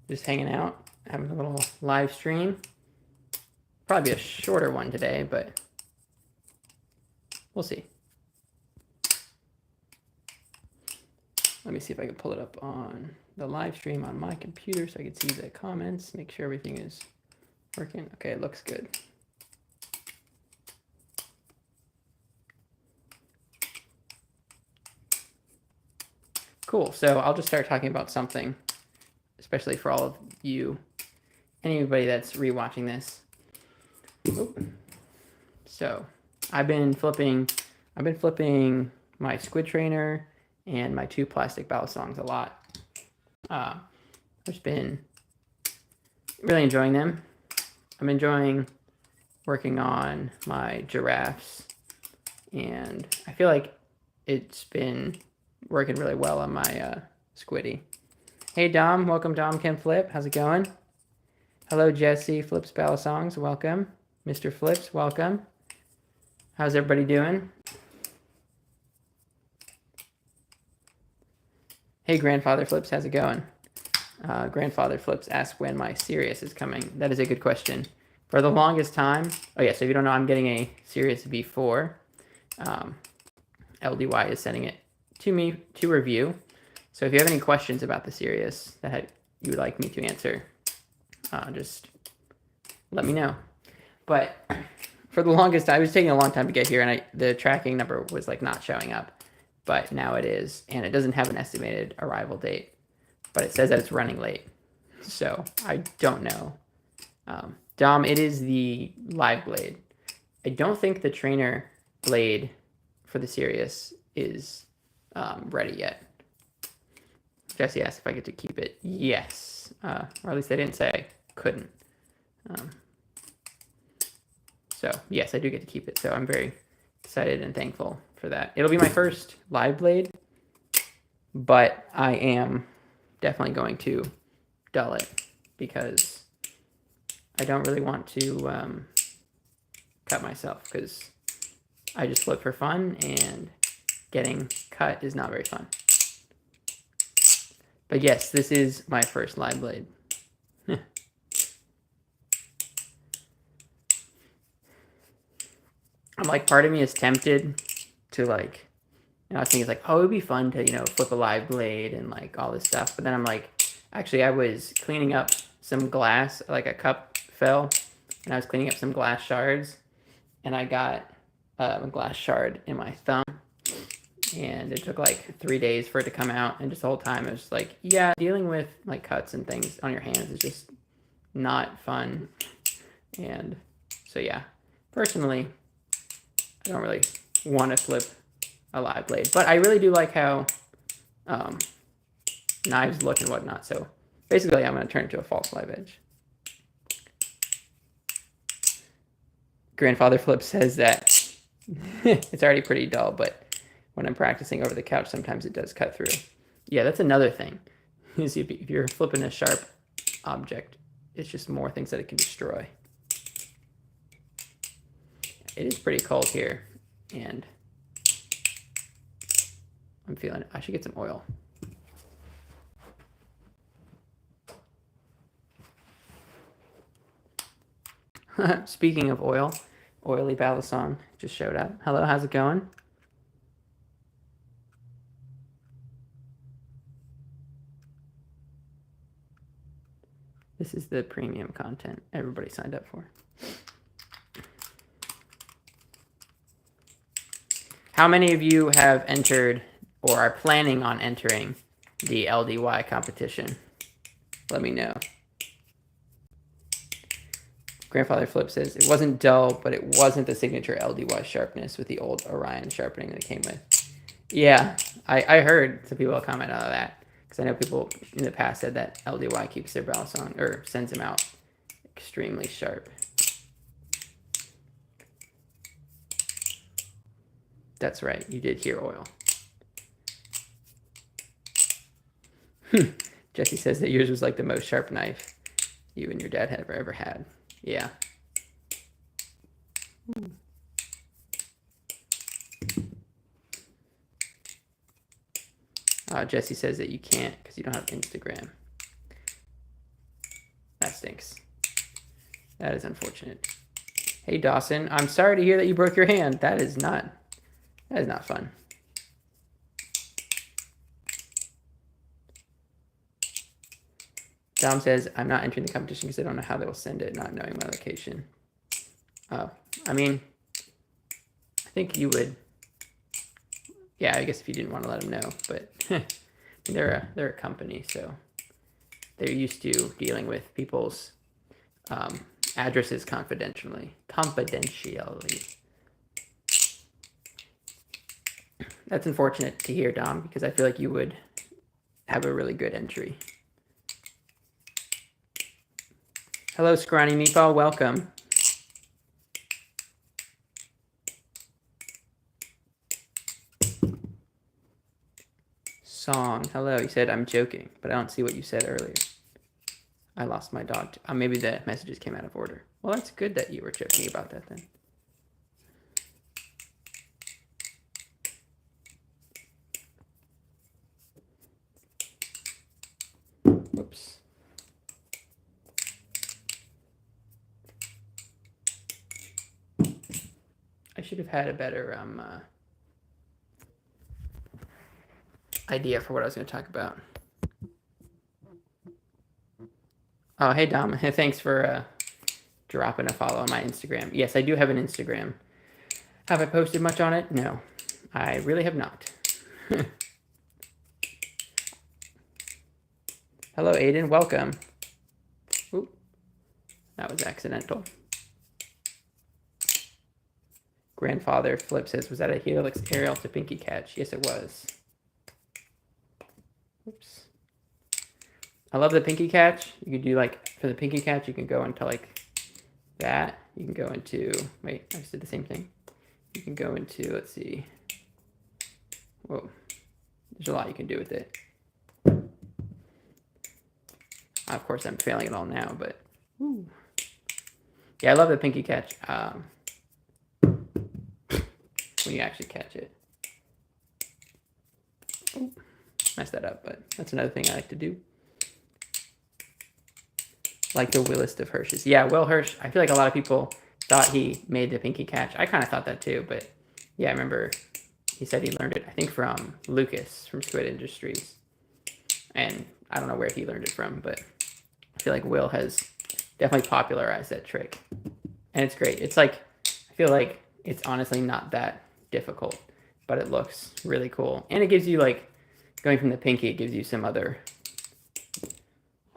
just hanging out, having a little live stream. Probably a shorter one today, but we'll see. Let me see if I can pull it up on the live stream on my computer so I can see the comments, make sure everything is working. Okay, it looks good. Cool, so I'll just start talking about something, especially for all of you, anybody that's rewatching this. Oop. So I've been flipping my squid trainer and my 2 plastic balisongs a lot. I've just been really enjoying them. I'm enjoying working on my giraffes, and I feel like it's been working really well on my squiddy. Hey Dom, welcome Dom Can Flip. How's it going? Hello Jesse, Flips Balisongs, welcome. Mr. Flips, welcome. How's everybody doing? Hey Grandfather Flips, how's it going? Grandfather Flips asks when my Sirius is coming. That is a good question. For the longest time, oh yeah, so if you don't know, I'm getting a Sirius V4. LDY is sending it to me to review. So if you have any questions about the Sirius that you would like me to answer, just let me know. But for the longest time, it was taking a long time to get here, and the tracking number was like not showing up. But now it is, and it doesn't have an estimated arrival date, but it says that it's running late. So I don't know. Dom, it is the live blade. I don't think the trainer blade for the Sirius is ready yet. Jesse asked if I get to keep it. Yes, or at least they didn't say I couldn't. So yes, I do get to keep it. So I'm very excited and thankful for that. It'll be my first live blade, but I am definitely going to dull it because I don't really want to cut myself because I just flip for fun, and getting cut is not very fun. But yes, this is my first live blade. I'm like, part of me is tempted to like, I was thinking like, oh, it would be fun to, flip a live blade and like all this stuff. But then I'm like, actually, I was cleaning up some glass, like a cup fell, and I was cleaning up some glass shards, and I got a glass shard in my thumb, and it took like 3 days for it to come out. And just the whole time, it was like, yeah, dealing with like cuts and things on your hands is just not fun. And so, yeah, personally, I don't really want to flip a live blade, but I really do like how knives look and whatnot. So basically, I'm going to turn it to a false live edge. Grandfather Flip says that it's already pretty dull, but when I'm practicing over the couch, sometimes it does cut through. Yeah, that's another thing. Is if you're flipping a sharp object, it's just more things that it can destroy. It is pretty cold here, and I'm feeling it. I should get some oil. Speaking of oil, Oily Balisong just showed up. Hello, how's it going? This is the premium content everybody signed up for. How many of you have entered or are planning on entering the LDY competition? Let me know. Grandfather Flip says, it wasn't dull, but it wasn't the signature LDY sharpness with the old Orion sharpening that it came with. Yeah, I heard some people comment on that, because I know people in the past said that LDY keeps their balisong, or sends them out extremely sharp. That's right, you did hear oil. Jesse says that yours was like the most sharp knife you and your dad have ever had. Yeah. Jesse says that you can't because you don't have Instagram. stinks. That is unfortunate. Hey, Dawson, I'm sorry to hear that you broke your hand. That is not fun. Dom says, I'm not entering the competition because I don't know how they will send it, not knowing my location. Oh, I mean, I think you would. Yeah, I guess if you didn't want to let them know, but they're a company, so they're used to dealing with people's addresses confidentially. That's unfortunate to hear, Dom, because I feel like you would have a really good entry. Hello, Scrawny Meatball. Welcome. Song. Hello. You said I'm joking, but I don't see what you said earlier. I lost my dog. Maybe the messages came out of order. Well, that's good that you were joking about that then. Whoops. I should have had a better idea for what I was going to talk about. Oh, hey, Dom. Thanks for dropping a follow on my Instagram. Yes, I do have an Instagram. Have I posted much on it? No, I really have not. Hello, Aiden. Welcome. Oop, that was accidental. Grandfather Flip says, was that a Helix aerial to Pinky catch? Yes, it was. Oops. I love the Pinky catch. You can do like, for the Pinky catch, you can go into like that. You can go into, wait, I just did the same thing. You can go into, let's see. Whoa, there's a lot you can do with it. Of course, I'm failing it all now, but woo. Yeah, I love the Pinky catch. When you actually catch it. Ooh, messed that up, but that's another thing I like to do. Like the Willist of Hirsch's. Yeah, Will Hirsch, I feel like a lot of people thought he made the Pinky catch. I kind of thought that too, but yeah, I remember he said he learned it, I think, from Lucas from Squid Industries. And I don't know where he learned it from, but I feel like Will has definitely popularized that trick. And it's great. It's like, I feel like it's honestly not that difficult, but it looks really cool. And it gives you, like, going from the Pinky, it gives you some other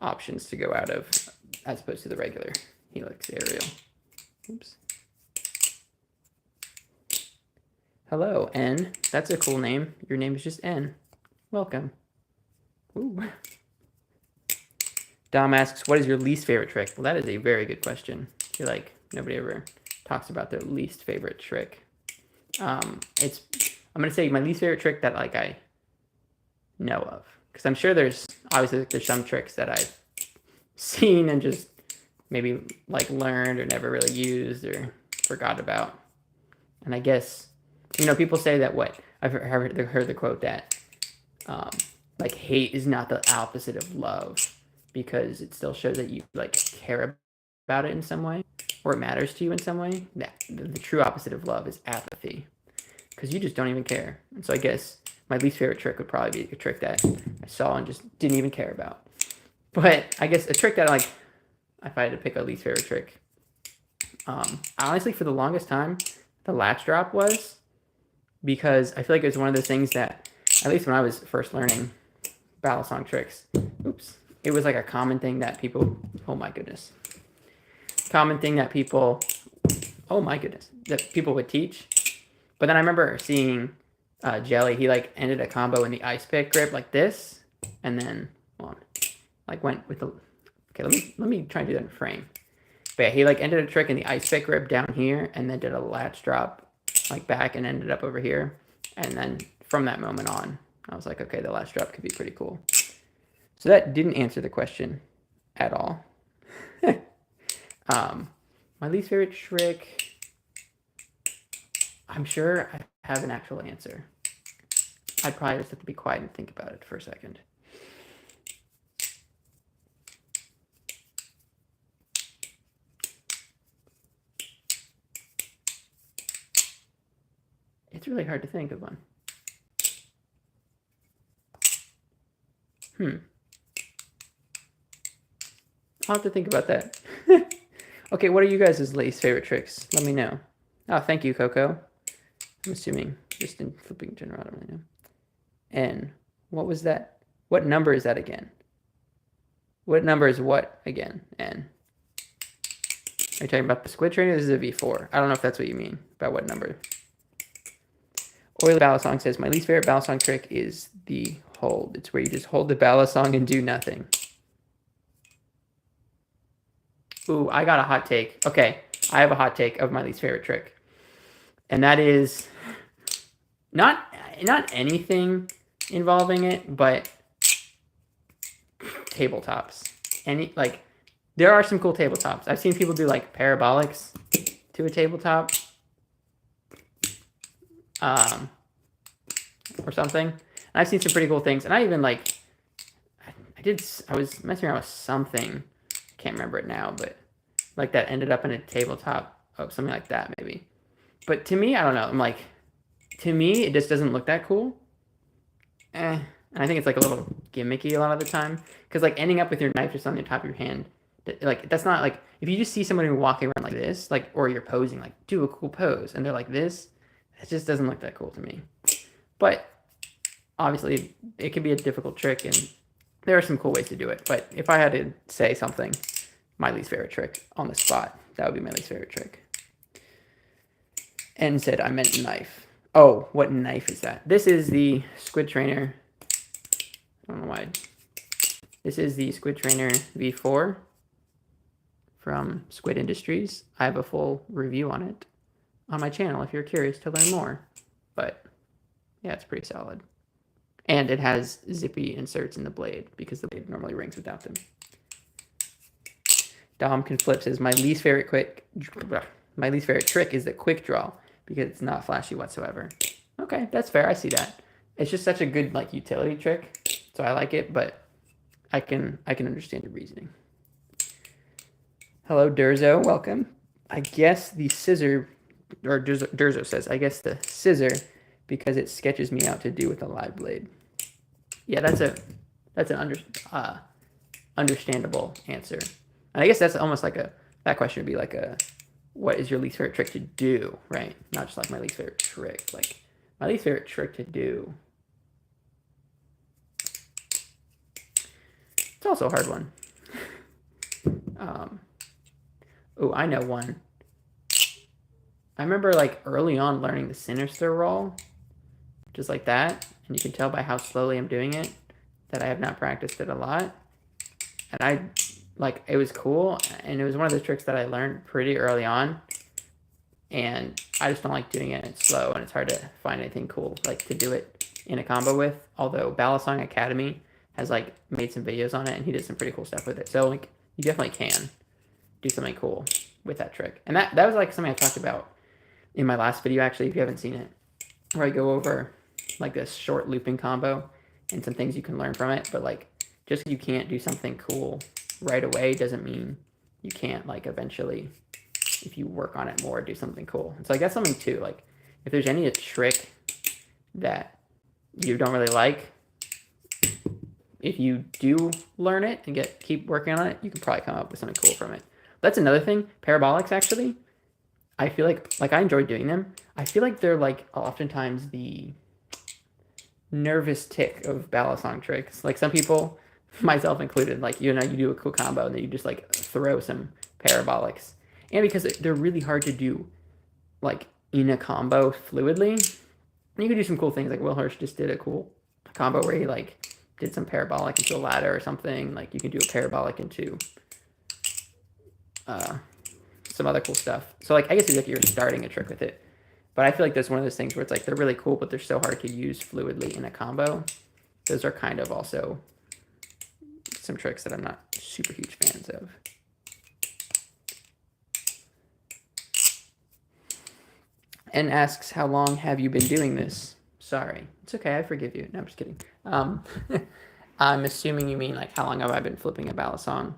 options to go out of as opposed to the regular Helix aerial. Oops. Hello, N. That's a cool name. Your name is just N. Welcome. Ooh. Dom asks, what is your least favorite trick? Well, that is a very good question. I feel like nobody ever talks about their least favorite trick. I'm going to say my least favorite trick that like I know of. Because I'm sure there's some tricks that I've seen and just maybe like learned or never really used or forgot about. And I guess, you know, people say that I've heard the quote that like hate is not the opposite of love, because it still shows that you like care about it in some way, or it matters to you in some way. The true opposite of love is apathy, because you just don't even care. And so I guess my least favorite trick would probably be a trick that I saw and just didn't even care about. But I guess a trick that like, if I had to pick a least favorite trick, honestly, for the longest time, the latch drop was, because I feel like it was one of those things that, at least when I was first learning balisong tricks, it was like a common thing that people, that people would teach. But then I remember seeing Jelly, he like ended a combo in the ice pick grip like this, and then like went with the, okay, let me try and do that in frame. But yeah, he like ended a trick in the ice pick grip down here, and then did a latch drop like back and ended up over here. And then from that moment on, I was like, okay, the latch drop could be pretty cool. So that didn't answer the question at all. My least favorite trick, I'm sure I have an actual answer. I'd probably just have to be quiet and think about it for a second. It's really hard to think of one. I'll have to think about that. Okay, what are you guys' least favorite tricks? Let me know. Oh, thank you, Coco. I'm assuming just in flipping general, I don't really know. N. What was that? What number is that again? What number is what again? N. Are you talking about the squid trainer? This is a V4. I don't know if that's what you mean about what number. Oily balisong says, my least favorite balisong trick is the hold. It's where you just hold the balisong and do nothing. Ooh, I got a hot take. Okay, I have a hot take of my least favorite trick. And that is not anything involving it, but tabletops. There are some cool tabletops. I've seen people do like parabolics to a tabletop. Or something. And I've seen some pretty cool things. And I even I was messing around with something. I can't remember it now, but like that ended up in a tabletop. Oh, something like that maybe. But to me, I don't know. I'm like, to me, it just doesn't look that cool. And I think it's like a little gimmicky a lot of the time. Because like ending up with your knife just on the top of your hand, like that's not like, if you just see somebody walking around like this, like, or you're posing, like do a cool pose, and they're like this, it just doesn't look that cool to me. But obviously, it can be a difficult trick, and there are some cool ways to do it. But if I had to say something, my least favorite trick on the spot, that would be my least favorite trick. N said, I meant knife. Oh, what knife is that? This is the Squid Trainer. I don't know why. This is the Squid Trainer V4 from Squid Industries. I have a full review on it on my channel if you're curious to learn more. But yeah, it's pretty solid. And it has zippy inserts in the blade because the blade normally rings without them. Dom Can Flip says, my least favorite trick is the quick draw because it's not flashy whatsoever. Okay, that's fair. I see that. It's just such a good like utility trick, so I like it. But I can understand your reasoning. Hello, Durzo. Welcome. I guess the scissor, or Durzo says, I guess the scissor because it sketches me out to do with a live blade. Yeah, that's an understandable answer. And I guess that's almost like that question would be like what is your least favorite trick to do, right? Not just like my least favorite trick. Like my least favorite trick to do. It's also a hard one. Oh, I know one. I remember like early on learning the sinister roll, just like that. And you can tell by how slowly I'm doing it that I have not practiced it a lot. And it was cool. And it was one of the tricks that I learned pretty early on. And I just don't like doing it. It's slow and it's hard to find anything cool like to do it in a combo with. Although Balisong Academy has like made some videos on it and he did some pretty cool stuff with it. So like you definitely can do something cool with that trick. And that was like something I talked about in my last video, actually, if you haven't seen it, where I go over like this short looping combo and some things you can learn from it. But like just because you can't do something cool right away doesn't mean you can't like eventually, if you work on it more, do something cool. And so like that's something too, like if there's any trick that you don't really like, if you do learn it and keep working on it, you can probably come up with something cool from it. That's another thing. Parabolics, actually, I feel like I enjoy doing them. I feel like they're like oftentimes the nervous tick of balisong tricks. Like some people, myself included, like, you do a cool combo and then you just like throw some parabolics. And because they're really hard to do like in a combo fluidly, and you can do some cool things. Like Will Hirsch just did a cool combo where he like did some parabolic into a ladder or something. Like you can do a parabolic into some other cool stuff. So like I guess it's like you're starting a trick with it. But I feel like that's one of those things where it's like they're really cool, but they're so hard to use fluidly in a combo. Those are kind of also some tricks that I'm not super huge fans of. And asks, how long have you been doing this? Sorry. It's okay. I forgive you. No, I'm just kidding. I'm assuming you mean like how long have I been flipping a balisong?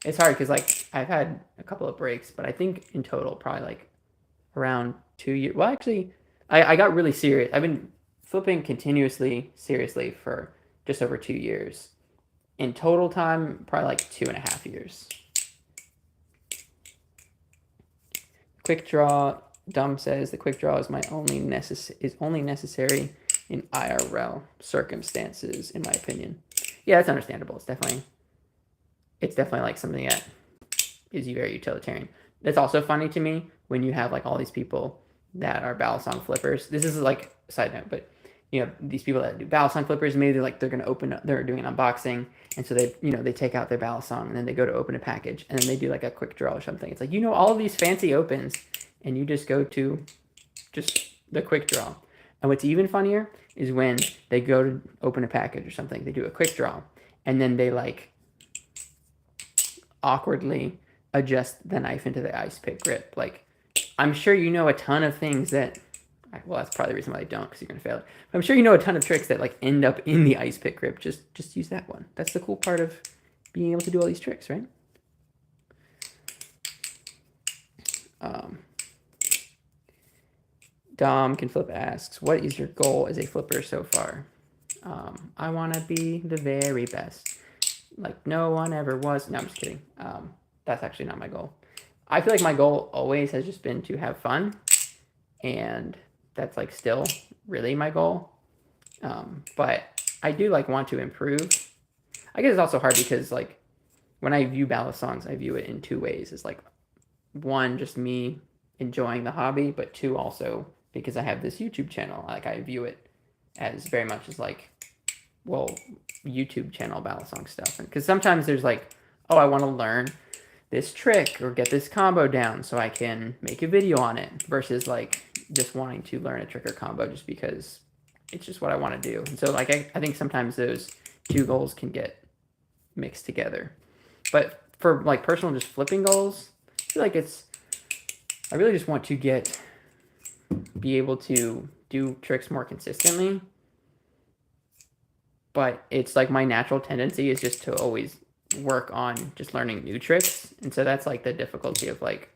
It's hard because like I've had a couple of breaks, but I think in total probably like around 2 years. Well, actually, I got really serious. I've been flipping continuously, seriously for just over 2 years. In total time, probably like 2.5 years. Quick draw. Dumb says the quick draw is only necessary in IRL circumstances, in my opinion. Yeah, that's understandable. It's definitely like something that is very utilitarian. That's also funny to me when you have like all these people that are balisong flippers. This is like a side note, but you know, these people that do balisong flippers, maybe they're gonna open up, they're doing an unboxing, and so they take out their balisong and then they go to open a package and then they do like a quick draw or something. It's like, all of these fancy opens and you just go to just the quick draw. And what's even funnier is when they go to open a package or something, they do a quick draw and then they like awkwardly adjust the knife into the ice pick grip. Like, I'm sure you know a ton of things that, well, that's probably the reason why I don't, because you're gonna fail it. But I'm sure you know a ton of tricks that like end up in the ice pick grip. Just use that one. That's the cool part of being able to do all these tricks, right? Dom Can Flip asks, what is your goal as a flipper so far? I want to be the very best. Like no one ever was. No, I'm just kidding. That's actually not my goal. I feel like my goal always has just been to have fun. And that's like still really my goal. But I do like want to improve. I guess it's also hard because like when I view balisongs, I view it in two ways. It's like, one, just me enjoying the hobby, but two, also because I have this YouTube channel. Like I view it as very much as like, well, YouTube channel balisong stuff. And because sometimes there's like, oh, I want to learn this trick or get this combo down so I can make a video on it, versus like just wanting to learn a trick or combo just because it's just what I want to do. And so like I think sometimes those two goals can get mixed together. But for like personal just flipping goals, I feel like I really just want to be able to do tricks more consistently. But it's like my natural tendency is just to always work on just learning new tricks. And so that's like the difficulty of like,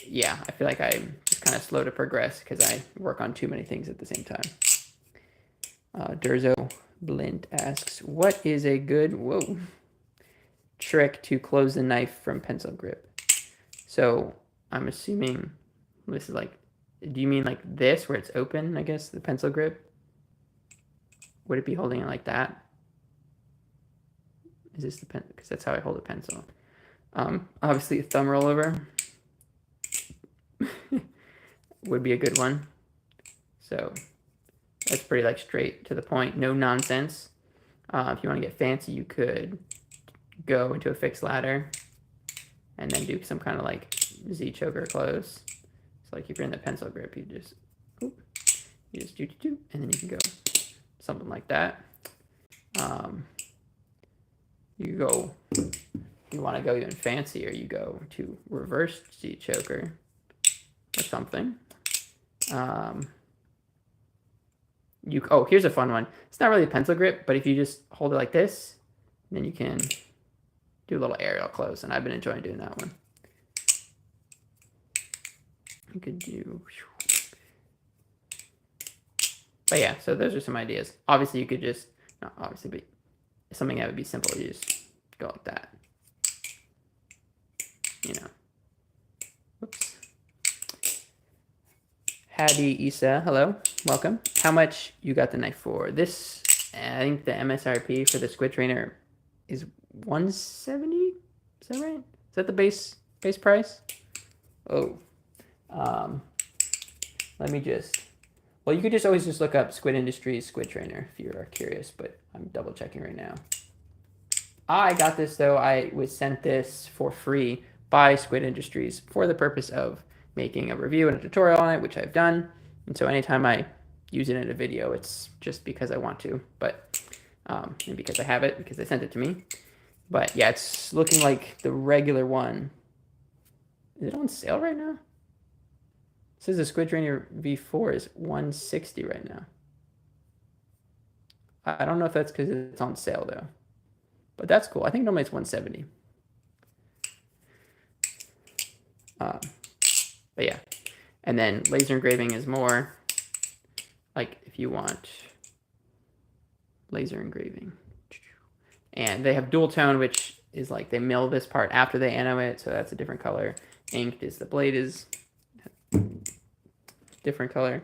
yeah, I feel like I'm just kind of slow to progress because I work on too many things at the same time. Durzo Blint asks, what is a good, trick to close the knife from pencil grip? So I'm assuming this is like, do you mean like this where it's open, I guess, the pencil grip? Would it be holding it like that? Is this the pen? Because that's how I hold a pencil. Obviously a thumb rollover would be a good one. So that's pretty like straight to the point, no nonsense. If you want to get fancy, you could go into a fixed ladder and then do some kind of like Z choker close. So like if you're in the pencil grip, you just do, and then you can go something like that. You want to go even fancier, you go to reverse Z choker or something. Here's a fun one. It's not really a pencil grip, but if you just hold it like this, then you can do a little aerial close, and I've been enjoying doing that one. You could do, but yeah, so those are some ideas. Obviously, you could just, not obviously, but something that would be simple, you just go like that. You know. Whoops. Hadi Isa, hello, welcome. How much you got the knife for? This, I think the MSRP for the squid trainer is $170. Is that right? Is that the base price? Oh, let me just. Well, you could just always just look up Squid Industries squid trainer if you are curious, but I'm double checking right now. I got this though. I was sent this for free by Squid Industries for the purpose of making a review and a tutorial on it, which I've done. And so anytime I use it in a video, it's just because I want to, but and because I have it, because they sent it to me. But yeah, it's looking like the regular one. Is it on sale right now? It says the Squid Trainer V4 is $160 right now. I don't know if that's because it's on sale though, but that's cool. I think normally it's $170. But yeah. And then laser engraving is more like if you want laser engraving. And they have dual tone, which is like they mill this part after they anno it, so that's a different color. Inked is the blade is different color.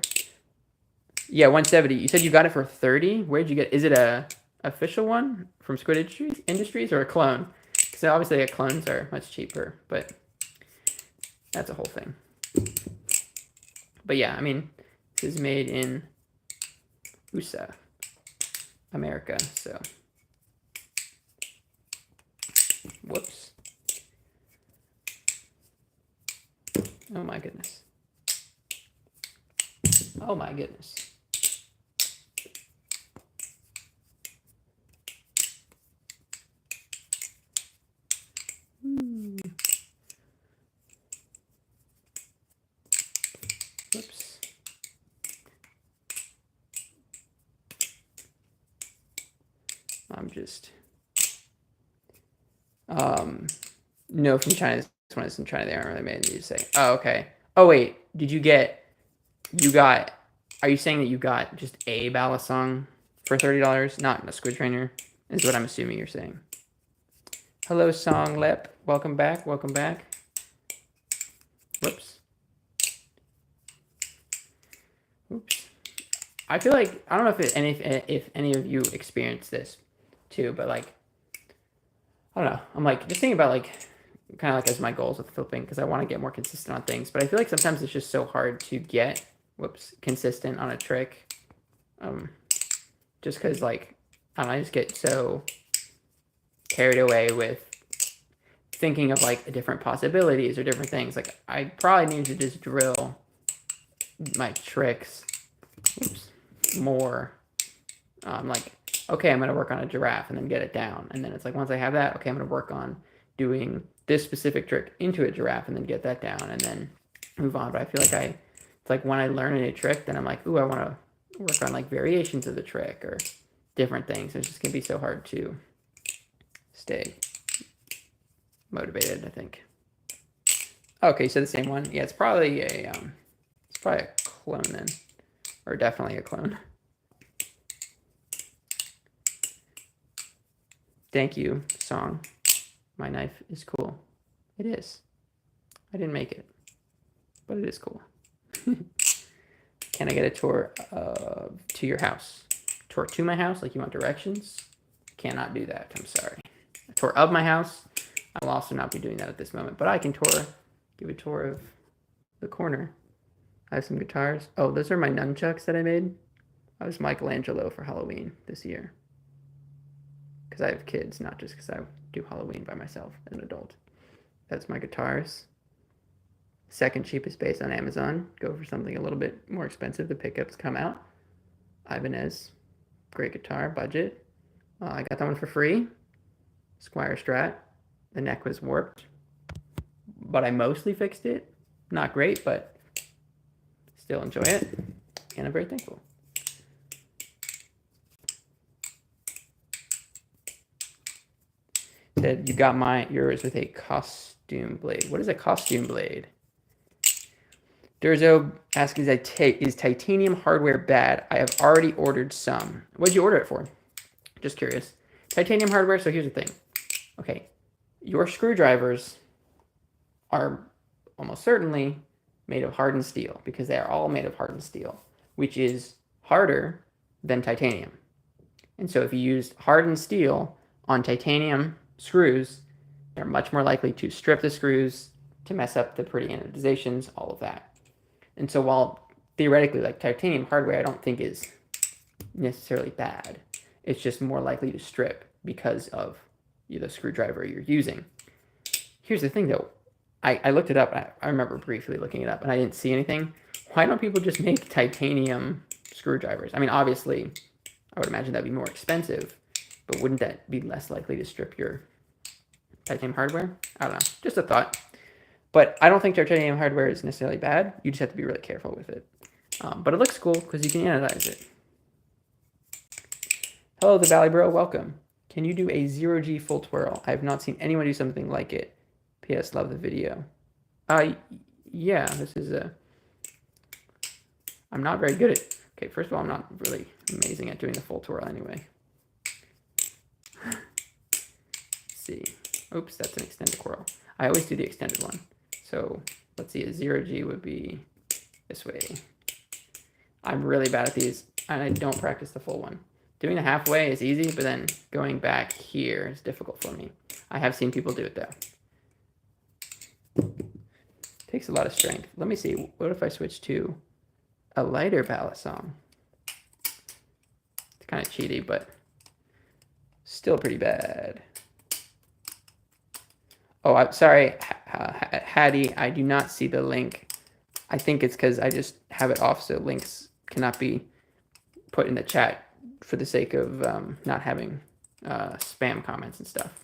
Yeah, 170. You said you got it for 30. Where'd you get? Is it a official one from Squid Industries or a clone? Because obviously clones are much cheaper, but that's a whole thing. But yeah, I mean, this is made in USA, America. So, whoops. Oh my goodness. Oh my goodness. Whoops. I'm just no, from China. This one is from China. They aren't really made in the USA. Oh, okay. Oh wait, did you get? You got? Are you saying that you got just a balisong for $30, not a squid trainer? Is what I'm assuming you're saying. Hello, Song Lep. Welcome back. Welcome back. Whoops. Oops. I feel like I don't know if any of you experienced this too, but like I don't know. I'm like just thinking about like kind of like as my goals with flipping because I want to get more consistent on things, but I feel like sometimes it's just so hard to get consistent on a trick. Just because like I don't know, I just get so carried away with thinking of like different possibilities or different things. Like I probably need to just drill my tricks more. Like, okay, I'm going to work on a giraffe and then get it down. And then it's like, once I have that, okay, I'm going to work on doing this specific trick into a giraffe and then get that down and then move on. But I feel like it's like when I learn a new trick, then I'm like, ooh, I want to work on like variations of the trick or different things. It's just going to be so hard to stay motivated, I think. Okay, so the same one. Yeah, it's probably a clone then. Or definitely a clone. Thank you, Song. My knife is cool. It is. I didn't make it, but it is cool. Can I get a tour to your house? Tour to my house? Like you want directions? Cannot do that. I'm sorry. A tour of my house? I will also not be doing that at this moment, but I can give a tour of the corner. I have some guitars. Oh, those are my nunchucks that I made. I was Michelangelo for Halloween this year. Because I have kids, not just because I do Halloween by myself as an adult. That's my guitars. Second cheapest bass on Amazon. Go for something a little bit more expensive. The pickups come out. Ibanez. Great guitar, budget. I got that one for free. Squire Strat. The neck was warped. But I mostly fixed it. Not great, but still enjoy it. And I'm very thankful. Said you got yours with a costume blade. What is a costume blade? Durzo asks, is titanium hardware bad? I have already ordered some. What did you order it for? Just curious. Titanium hardware, so here's the thing. Okay, your screwdrivers are almost certainly made of hardened steel because they are all made of hardened steel, which is harder than titanium. And so if you use hardened steel on titanium screws, they're much more likely to strip the screws, to mess up the pretty anodizations, all of that. And so while theoretically like titanium hardware I don't think is necessarily bad, it's just more likely to strip because of the screwdriver you're using. Here's the thing though, I looked it up, I remember briefly looking it up and I didn't see anything. Why don't people just make titanium screwdrivers? I mean, obviously, I would imagine that'd be more expensive, but wouldn't that be less likely to strip your titanium hardware? I don't know, just a thought. But I don't think titanium hardware is necessarily bad. You just have to be really careful with it. But it looks cool because you can anodize it. Hello, the Valley Bro, welcome. Can you do a 0G full twirl? I have not seen anyone do something like it. P.S. Love the video. yeah, this is I'm not very good at, okay, first of all, I'm not really amazing at doing the full twirl anyway. Let's see. Oops, that's an extended twirl. I always do the extended one. So let's see, a 0G would be this way. I'm really bad at these, and I don't practice the full one. Doing the halfway is easy, but then going back here is difficult for me. I have seen people do it though. Takes a lot of strength. Let me see, what if I switch to a lighter balisong? It's kind of cheaty, but still pretty bad. Oh, I'm sorry, Hattie, I do not see the link. I think it's because I just have it off so links cannot be put in the chat for the sake of not having spam comments and stuff.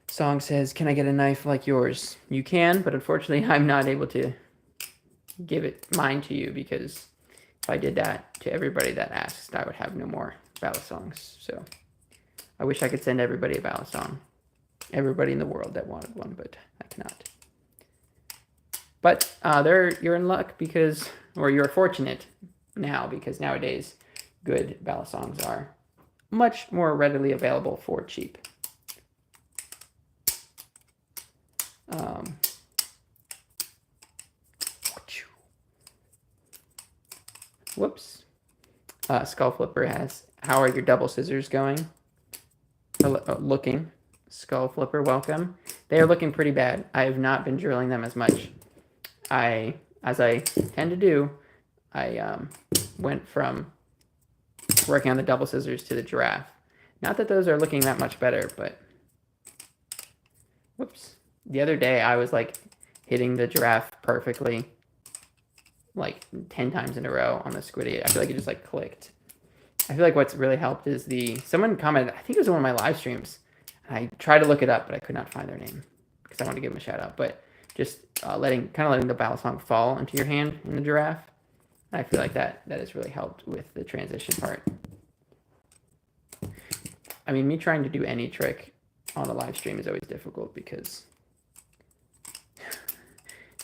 Song says, can I get a knife like yours? You can, but unfortunately I'm not able to give it mine to you because if I did that to everybody that asked, I would have no more balisongs. So I wish I could send everybody a balisong. Everybody in the world that wanted one, but I cannot. But you're in luck because, or you're fortunate now because nowadays good balisongs are much more readily available for cheap. Whoops. Skull Flipper has, how are your double scissors going? Looking. Skull Flipper, welcome. They are looking pretty bad. I have not been drilling them as much. As I tend to do, I went from working on the double scissors to the giraffe. Not that those are looking that much better, but whoops. The other day I was like hitting the giraffe perfectly like 10 times in a row on the squid. I feel like it just like clicked. I feel like what's really helped is someone commented, I think it was one of my live streams. I tried to look it up, but I could not find their name because I wanted to give them a shout out. But just letting the balisong fall into your hand in the giraffe. I feel like that has really helped with the transition part. I mean, me trying to do any trick on a live stream is always difficult because,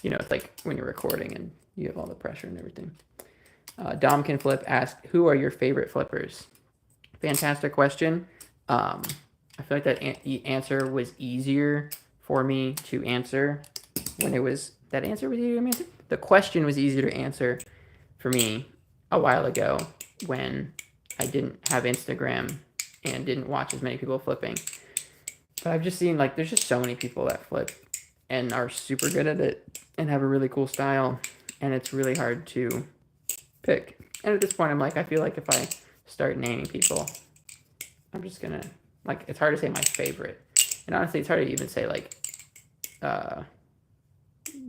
you know, it's like when you're recording and you have all the pressure and everything. Dom Can Flip asked, who are your favorite flippers? Fantastic question. I feel like that answer was easier for me to answer when it was, that answer was easier to answer? The question was easier to answer for me a while ago when I didn't have Instagram and didn't watch as many people flipping. But I've just seen, like, there's just so many people that flip and are super good at it and have a really cool style, and it's really hard to pick. And at this point, I'm like, I feel like if I start naming people, I'm just gonna, like, it's hard to say my favorite. And honestly, it's hard to even say, like,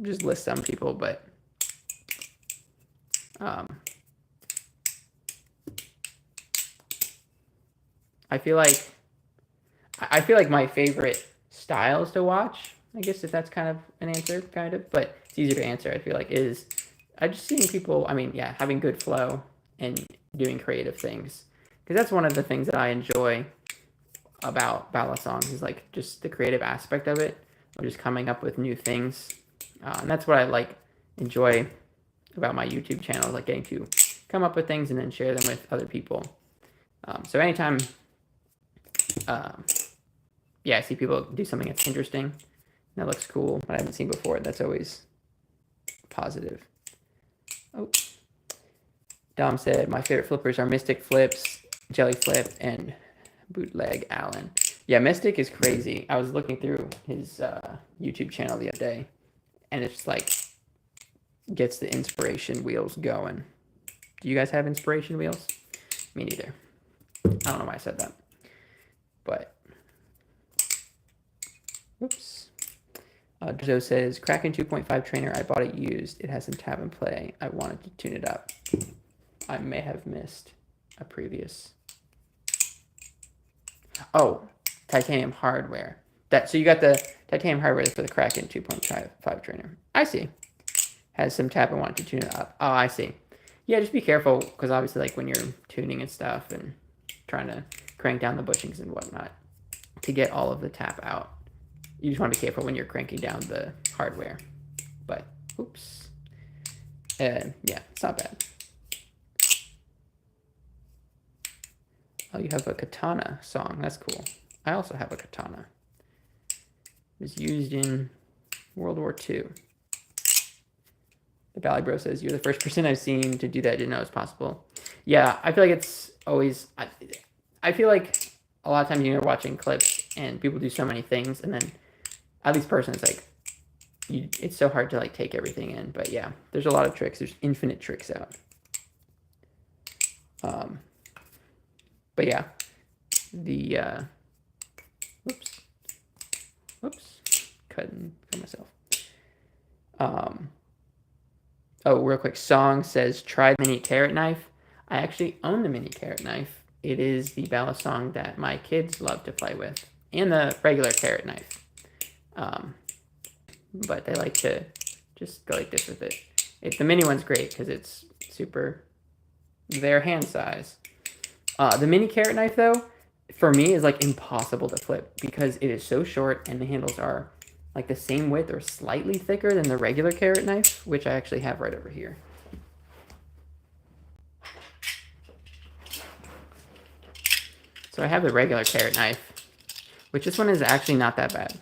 just list some people, but I feel like my favorite styles to watch, I guess if that's kind of an answer, kind of, but it's easier to answer, I feel like, is I just seeing people, I mean, yeah, having good flow and doing creative things. Because that's one of the things that I enjoy about balisongs is like just the creative aspect of it, or just coming up with new things. And that's what I enjoy about my YouTube channel, like getting to come up with things and then share them with other people. So anytime, yeah, I see people do something that's interesting, that looks cool, but I haven't seen before, that's always positive. Oh, Dom said, my favorite flippers are Mystic Flips, Jelly Flip, and Bootleg Allen. Yeah, Mystic is crazy. I was looking through his YouTube channel the other day, and it's like, gets the inspiration wheels going. Do you guys have inspiration wheels? Me neither. I don't know why I said that. But, whoops. Joe says, Kraken 2.5 trainer, I bought it used. It has some tab and play. I wanted to tune it up. I may have missed a previous. Oh, titanium hardware. So you got the titanium hardware for the Kraken 2.5 trainer. I see. Has some tab and wanted to tune it up. Oh, I see. Yeah, just be careful because obviously, like when you're tuning and stuff and trying to crank down the bushings and whatnot to get all of the tap out, you just want to be careful when you're cranking down the hardware. But, oops. Yeah, it's not bad. Oh, you have a katana song. That's cool. I also have a katana. It was used in World War II. The Valley Bro says, you're the first person I've seen to do that. Didn't know it was possible. Yeah, I feel like it's always... I feel like a lot of times you're watching clips and people do so many things, and then at least personally, it's like, it's so hard to like take everything in. But yeah, there's a lot of tricks. There's infinite tricks out. But yeah, the whoops, cutting for myself. Oh, real quick, Song says, try the mini carrot knife. I actually own the mini carrot knife. It is the balisong that my kids love to play with, and the regular carrot knife. But they like to just go like this with it. The mini one's great because it's super their hand size. The mini carrot knife, though, for me is like impossible to flip because it is so short and the handles are like the same width or slightly thicker than the regular carrot knife, which I actually have right over here. So I have the regular carrot knife, which this one is actually not that bad.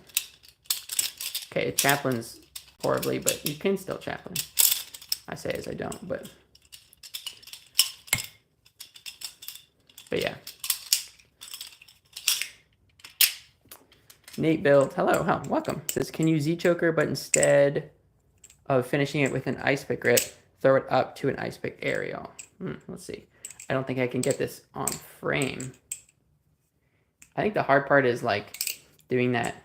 Okay, it chaplains horribly, but you can still chaplain. I say as I don't, but yeah. Nate Build, hello, welcome. Says, can you Z-choker, but instead of finishing it with an ice pick grip, throw it up to an ice pick aerial? Let's see. I don't think I can get this on frame. I think the hard part is like doing that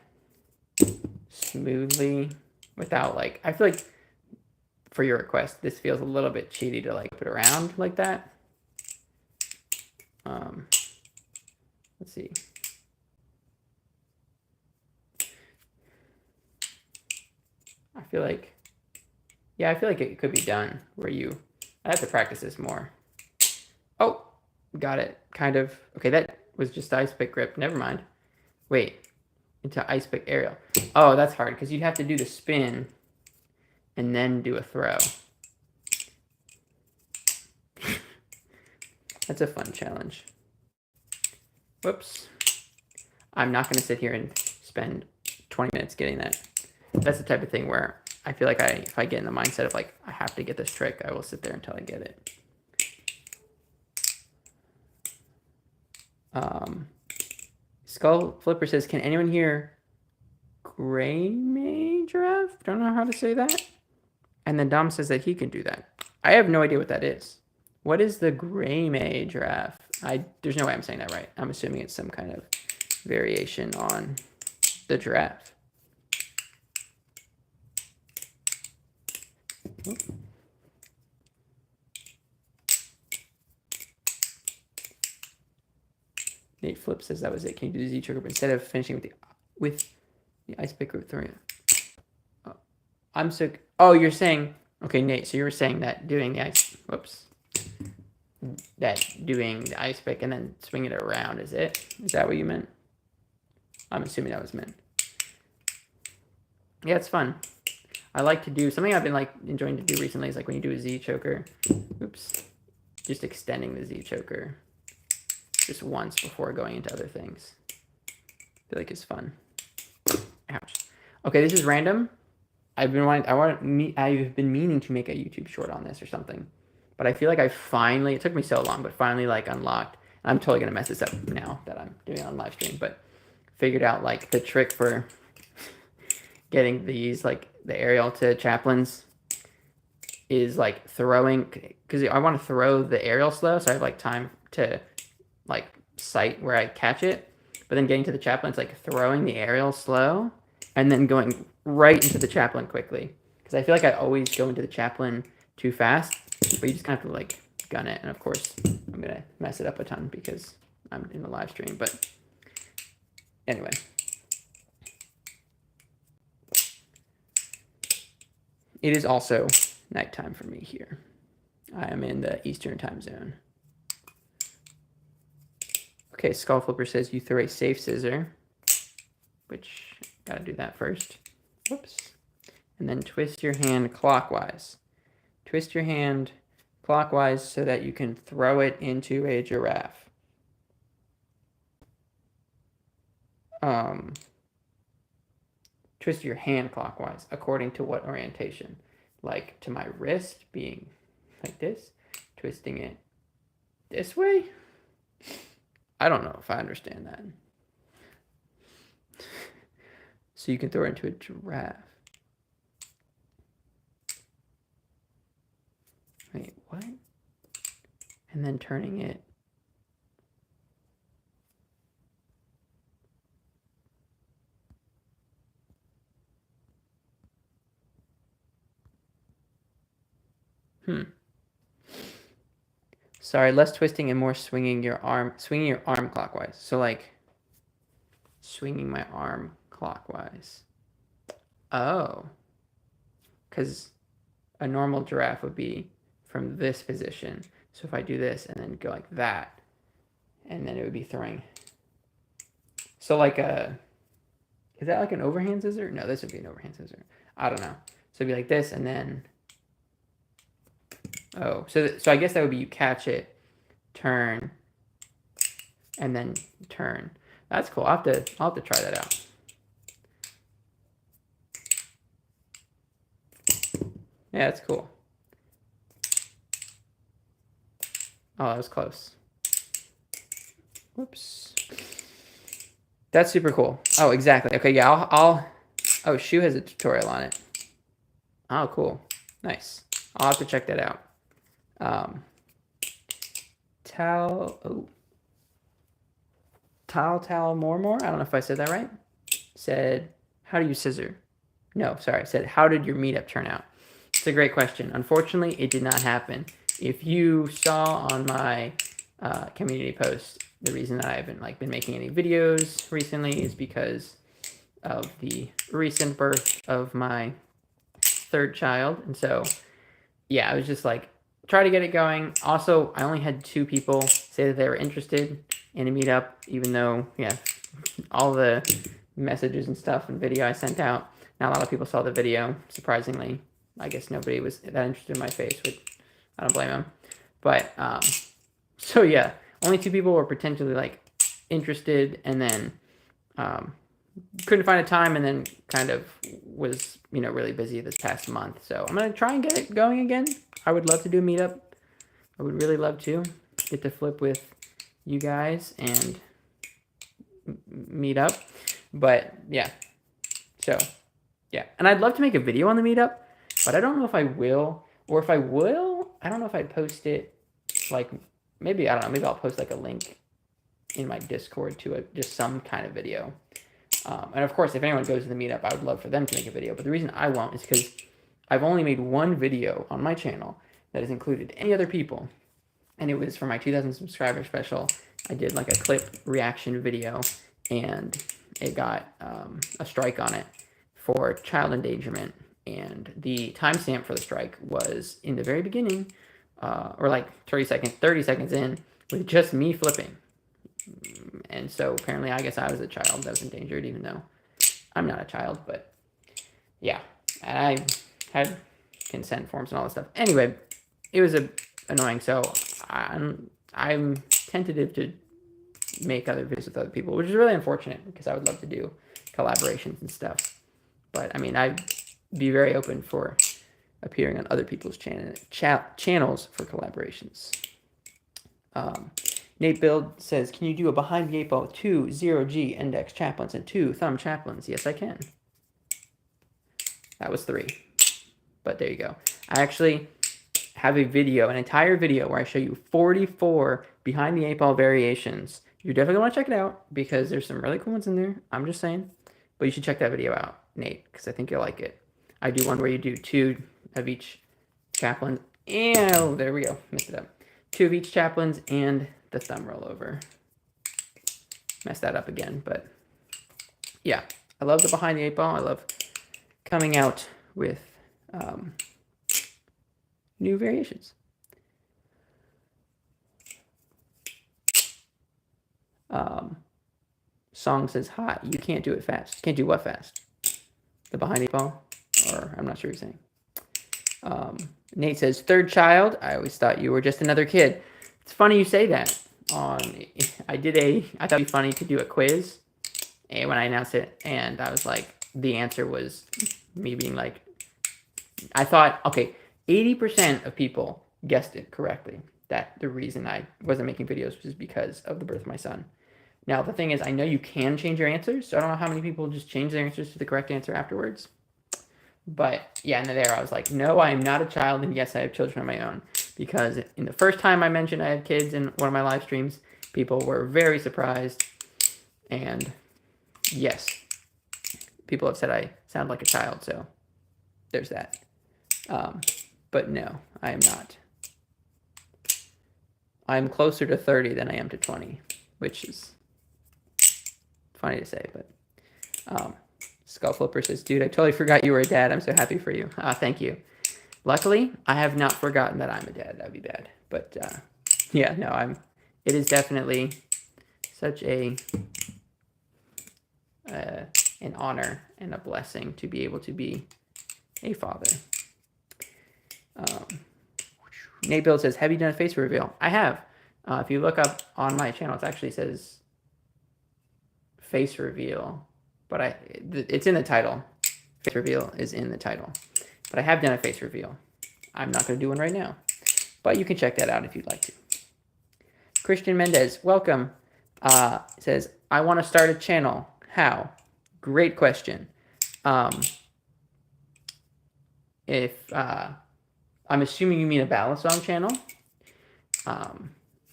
smoothly without like, I feel like for your request, this feels a little bit cheaty to like put around like that. Let's see. I feel like it could be done where I have to practice this more. Oh, got it. Kind of. Okay, that was just ice pick grip. Never mind. Wait, into ice pick aerial. Oh, that's hard because you'd have to do the spin and then do a throw. That's a fun challenge. Whoops. I'm not going to sit here and spend 20 minutes getting that. That's the type of thing where I feel like if I get in the mindset of like, I have to get this trick, I will sit there until I get it. Skull Flipper says, can anyone hear Gray Giraffe? Don't know how to say that. And then Dom says that he can do that. I have no idea what that is. What is the Gray Giraffe? There's no way I'm saying that right. I'm assuming it's some kind of variation on the giraffe. Nate Flip says that was it. Can you do the Z-choker, but instead of finishing with the ice pick group 3? I'm so... Oh, you're saying... Okay, Nate, so you were saying that doing the ice... Whoops. That doing the ice pick and then swinging it around is it? Is that what you meant? I'm assuming that was meant. Yeah, it's fun. I like to do... Something I've been like enjoying to do recently is like when you do a Z-choker. Oops. Just extending the Z-choker just once before going into other things. I feel like it's fun. Ouch. Okay, this is random. I've been meaning to make a YouTube short on this or something. But I feel like I finally, it took me so long, but finally like unlocked. I'm totally going to mess this up now that I'm doing it on live stream, but figured out like the trick for getting these, like the aerial to chaplains is like throwing, because I want to throw the aerial slow, so I have like time to like sight where I catch it. But then getting to the chaplain, it's like throwing the aerial slow and then going right into the chaplain quickly. Because I feel like I always go into the chaplain too fast, but you just kind of have to like gun it. And of course, I'm going to mess it up a ton because I'm in the live stream. But anyway. It is also nighttime for me here. I am in the Eastern time zone. Okay, Skull Flipper says you throw a safe scissor, which Gotta do that first. Whoops. And then twist your hand clockwise. Twist your hand clockwise so that you can throw it into a giraffe. Twist your hand clockwise according to what orientation? Like to my wrist being like this, twisting it this way? I don't know if I understand that. So you can throw it into a giraffe. Wait, what? And then turning it. Sorry, less twisting and more swinging your arm clockwise. So like swinging my arm clockwise. Oh. Because a normal giraffe would be from this position. So if I do this and then go like that, and then it would be throwing. So like is that like an overhand scissor? No, this would be an overhand scissor. I don't know. So it'd be like this and then, oh, so I guess that would be you catch it, turn, and then turn. That's cool. I'll have to try that out. Yeah, that's cool. Oh, that was close. Whoops. That's super cool. Oh, exactly. Okay, yeah, oh, Shu has a tutorial on it. Oh, cool. Nice. I'll have to check that out. Tal More. I don't know if I said that right. Said, how do you scissor? No, sorry. Said, how did your meetup turn out? It's a great question. Unfortunately, it did not happen. If you saw on my community post, the reason that I haven't been making any videos recently is because of the recent birth of my third child. And so, yeah, I was just like, try to get it going. Also, I only had 2 people say that they were interested in a meetup, even though, yeah, all the messages and stuff and video I sent out, not a lot of people saw the video, surprisingly. I guess nobody was that interested in my face, which I don't blame them. But, so yeah, only 2 people were potentially interested, and then couldn't find a time, and then kind of was, really busy this past month. So I'm going to try and get it going again. I would love to do a meetup. I would really love to get to flip with you guys and meet up. But yeah, so yeah. And I'd love to make a video on the meetup, but I don't know if I will. Or if I will, I don't know if I'd post it maybe, I don't know, maybe I'll post a link in my Discord to just some kind of video. And of course, if anyone goes to the meetup, I would love for them to make a video. But the reason I won't is because I've only made one video on my channel that has included any other people. And it was for my 2,000 subscriber special. I did a clip reaction video, and it got a strike on it for child endangerment. And the timestamp for the strike was in the very beginning, or 30 seconds in, with just me flipping. And so apparently, I guess I was a child that was endangered, even though I'm not a child. But yeah, and I had consent forms and all that stuff. Anyway, it was annoying. So I'm tentative to make other videos with other people, which is really unfortunate because I would love to do collaborations and stuff. But I mean, I'd be very open for appearing on other people's channels for collaborations. Nate Build says, can you do a behind the 8 ball 2 0G index chaplains and 2 thumb chaplains? Yes, I can. That was 3. But there you go. I actually have a video, an entire video, where I show you 44 behind the 8 ball variations. You definitely want to check it out because there's some really cool ones in there. I'm just saying. But you should check that video out, Nate, because I think you'll like it. I do one where you do 2 of each chaplain. And, oh, there we go. Messed it up. 2 of each chaplains and the thumb rollover. Messed that up again, but yeah. I love the behind the 8 ball. I love coming out with new variations. Song says, hi, you can't do it fast. Can't do what fast? The behind eight ball? Or I'm not sure what you're saying. Nate says, third child. I always thought you were just another kid. It's funny you say that. I thought it'd be funny to do a quiz. And when I announced it, and I was like, the answer was me being like, I thought, okay, 80% of people guessed it correctly. That the reason I wasn't making videos was because of the birth of my son. Now, the thing is, I know you can change your answers, so I don't know how many people just change their answers to the correct answer afterwards. But yeah, and there I was like, no, I am not a child, and yes, I have children of my own. Because in the first time I mentioned I had kids in one of my live streams, people were very surprised. And yes, people have said I sound like a child, so there's that. But no, I am not. I'm closer to 30 than I am to 20, which is funny to say, but Skull Flipper says, dude, I totally forgot you were a dad. I'm so happy for you. Thank you. Luckily, I have not forgotten that I'm a dad. That'd be bad. But yeah, no, it is definitely such an honor and a blessing to be able to be a father. Nate Bill says, have you done a face reveal? I have. If you look up on my channel, it actually says face reveal, but it's in the title. Face reveal is in the title. But I have done a face reveal. I'm not going to do one right now, but you can check that out if you'd like to. Christian Mendez, welcome. Says, I want to start a channel. How? Great question. If I'm assuming you mean a balisong channel.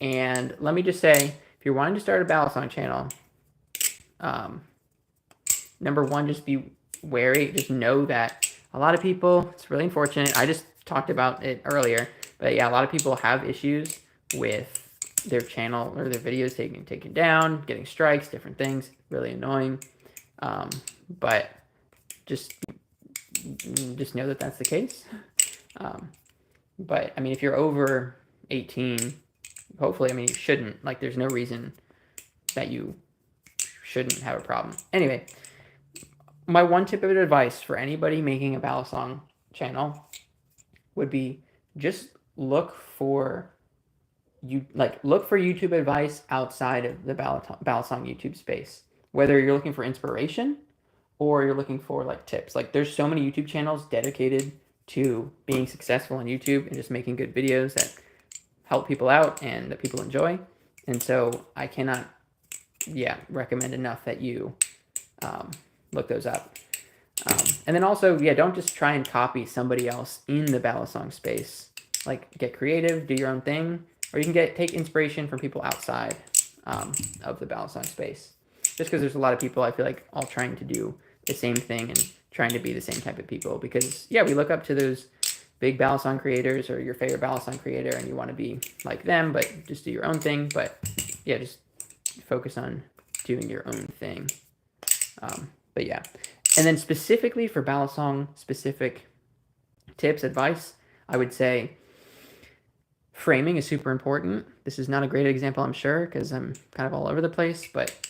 And let me just say, if you're wanting to start a balisong channel, number one, just be wary. Just know that a lot of people, it's really unfortunate. I just talked about it earlier, but yeah, a lot of people have issues with their channel or their videos taken down, getting strikes, different things, really annoying. But just know that that's the case. But I mean, if you're over 18, hopefully, I mean, you shouldn't. Like, there's no reason that you shouldn't have a problem. Anyway, my one tip of advice for anybody making a balisong channel would be just look for YouTube advice outside of the balisong YouTube space. Whether you're looking for inspiration or you're looking for like tips. Like, there's so many YouTube channels dedicated to being successful on YouTube and just making good videos that help people out and that people enjoy. And so I cannot, recommend enough that you look those up. And then also, don't just try and copy somebody else in the balisong space. Like, get creative, do your own thing, or you can take inspiration from people outside of the balisong space. Just because there's a lot of people, I feel like, all trying to do the same thing and trying to be the same type of people. Because, we look up to those big balisong creators or your favorite balisong creator, and you want to be like them, but just do your own thing. But, just focus on doing your own thing. But, and then specifically for balisong specific tips, advice, I would say framing is super important. This is not a great example, I'm sure, because I'm kind of all over the place, but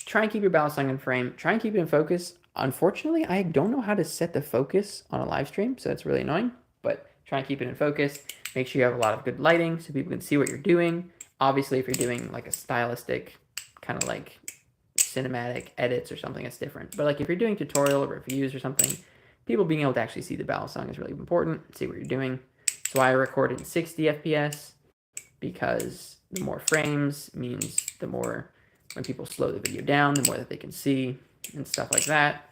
try and keep your balisong in frame. Try and keep it in focus. Unfortunately, I don't know how to set the focus on a live stream, so that's really annoying, but try and keep it in focus. Make sure you have a lot of good lighting so people can see what you're doing. Obviously, if you're doing like a stylistic kind of like cinematic edits or something, that's different. But like if you're doing tutorial or reviews or something, people being able to actually see the balisong is really important, see what you're doing. So I recorded in 60 FPS because the more frames means the more, when people slow the video down, the more that they can see and stuff like that.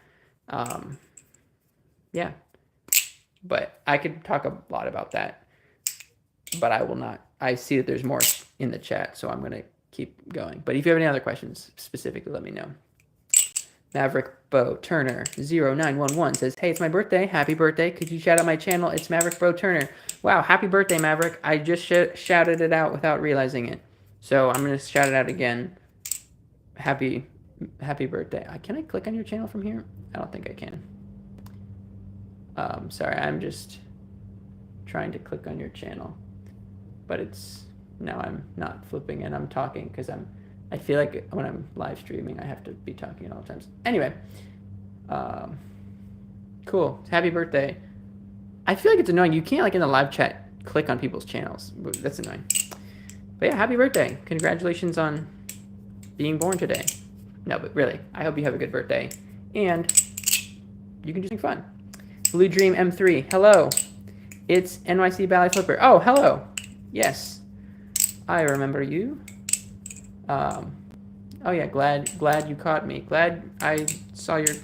But I could talk a lot about that, but I will not. I see that there's more in the chat, so I'm going to keep going. But if you have any other questions specifically, let me know. Maverick Bo Turner 0911 says, hey, it's my birthday. Happy birthday. Could you shout out my channel? It's Maverick Bo Turner. Wow, happy birthday, Maverick. I just shouted it out without realizing it. So I'm going to shout it out again. Happy birthday. Can I click on your channel from here? I don't think I can. Sorry, I'm just trying to click on your channel. But now I'm not flipping and I'm talking because I'm I feel like when I'm live streaming, I have to be talking at all times. Anyway, cool. Happy birthday. I feel like it's annoying. You can't, like, in the live chat, click on people's channels. That's annoying. But yeah, happy birthday. Congratulations on being born today. No, but really, I hope you have a good birthday. And you can do something fun. Blue Dream M3, hello. It's NYC Ballet Flipper. Oh, hello. Yes, I remember you. Oh yeah, glad you caught me. Glad I saw your,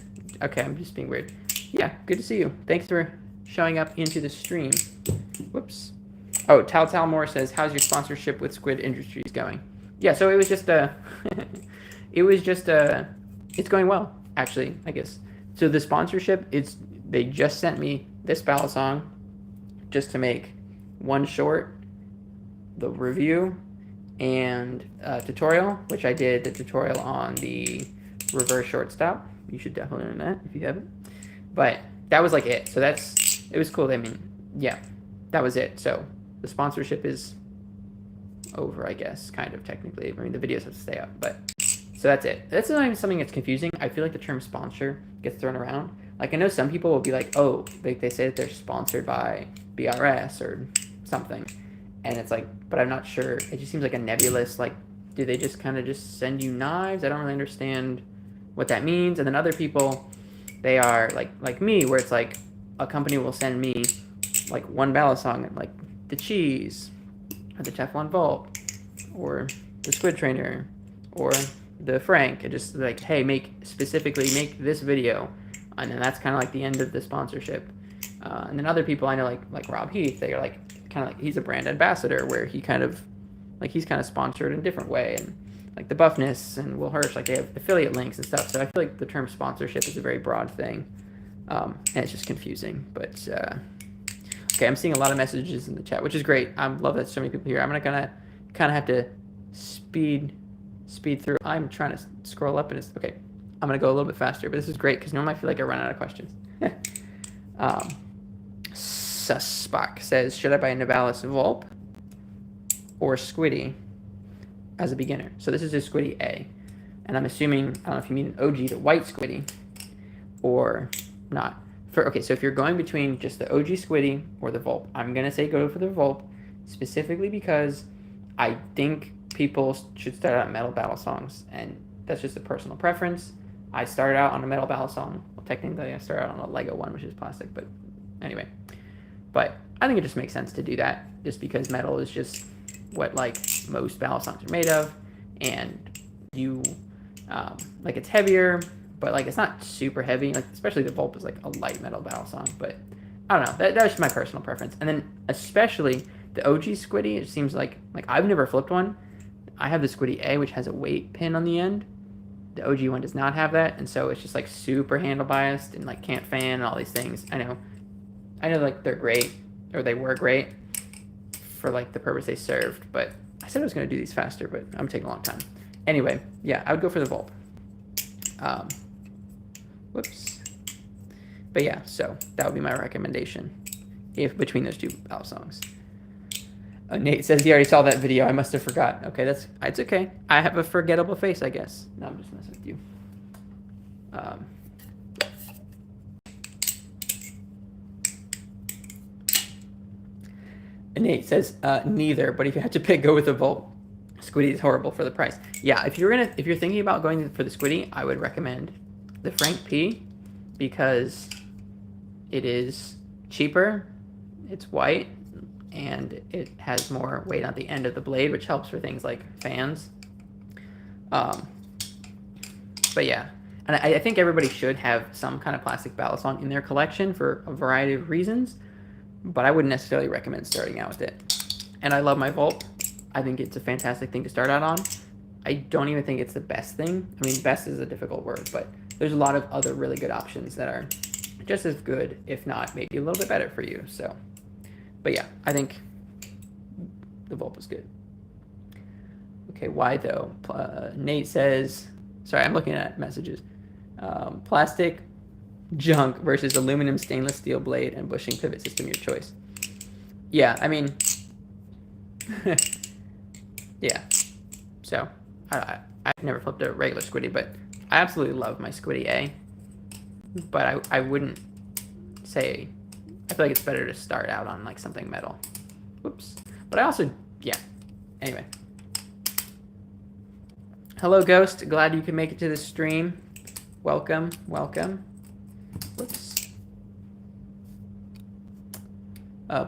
okay, I'm just being weird. Yeah, good to see you. Thanks for showing up into the stream. Whoops. Oh, Tal Moore says, how's your sponsorship with Squid Industries going? Yeah, so it was just it's going well, actually, I guess. So the sponsorship, they just sent me this balisong just to make one short, the review, and a tutorial, which I did the tutorial on the reverse shortstop. You should definitely learn that if you haven't. But that was like it. So it was cool. I mean, yeah, that was it. So the sponsorship is over, I guess, kind of technically. I mean, the videos have to stay up, but so that's it. That's not even something that's confusing. I feel like the term sponsor gets thrown around. Like, I know some people will be like, oh, they say that they're sponsored by BRS or something. And it's like, but I'm not sure. It just seems like a nebulous, like, do they just kind of just send you knives? I don't really understand what that means. And then other people, they are like me, where it's like a company will send me like one balisong and like the cheese or the Teflon Vault or the Squid Trainer or the Frank, and just like, hey, make this video. And then that's kind of like the end of the sponsorship. And then other people I know, like Rob Heath, they are like, kind of like, he's a brand ambassador, where he's kind of sponsored in a different way. And like the Buffness and Will Hirsch, like they have affiliate links and stuff. So I feel like the term sponsorship is a very broad thing, and it's just confusing. But okay, I'm seeing a lot of messages in the chat, which is great. I love that so many people here. I'm gonna kind of have to speed through. I'm trying to scroll up, and it's okay. I'm gonna go a little bit faster, but this is great because normally I feel like I run out of questions. Suspok says, should I buy a Nivalis Volp or Squiddy as a beginner? So this is a Squiddy A, and I'm assuming, I don't know if you mean an OG to white Squiddy or not. Okay, so if you're going between just the OG Squiddy or the Volp, I'm gonna say go for the Volp, specifically because I think people should start out metal balisongs, and that's just a personal preference. I started out on a metal balisong. Well, technically I started out on a Lego one, which is plastic, but anyway. But I think it just makes sense to do that, just because metal is just what like most balisongs are made of, and you like, it's heavier, but like it's not super heavy. Like, especially the Volp is like a light metal balisong, but I don't know. That's just my personal preference. And then especially the OG Squiddy, it seems like I've never flipped one. I have the Squiddy A, which has a weight pin on the end. The OG one does not have that, and so it's just like super handle biased and like can't fan and all these things. I know like they're great, or they were great for like the purpose they served, but I said I was going to do these faster, but I'm taking a long time. Anyway, yeah, I would go for the Volp. Whoops. But yeah, so that would be my recommendation if between those two balisongs. Nate says he already saw that video. I must have forgot. Okay, it's okay. I have a forgettable face, I guess. No, I'm just messing with you. Nate says neither, but if you had to pick, go with the Volt. Squiddy is horrible for the price. Yeah, if you're thinking about going for the Squiddy, I would recommend the Frank P, because it is cheaper, it's white, and it has more weight on the end of the blade, which helps for things like fans. But yeah, and I think everybody should have some kind of plastic balisong in their collection for a variety of reasons, but I wouldn't necessarily recommend starting out with it. And I love my Volt. I think it's a fantastic thing to start out on. I don't even think it's the best thing. I mean, best is a difficult word, but there's a lot of other really good options that are just as good, if not maybe a little bit better for you. So, but yeah, I think the Volt is good. Okay, why though? Nate says, sorry, I'm looking at messages. Plastic junk versus aluminum stainless steel blade and bushing pivot system, your choice. Yeah, I mean, yeah. So I've never flipped a regular squiddy, but I absolutely love my squiddy A. But I wouldn't say, I feel like it's better to start out on like something metal. Whoops. But I also, yeah. Anyway. Hello, Ghost. Glad you could make it to the stream. Welcome, welcome. Whoops.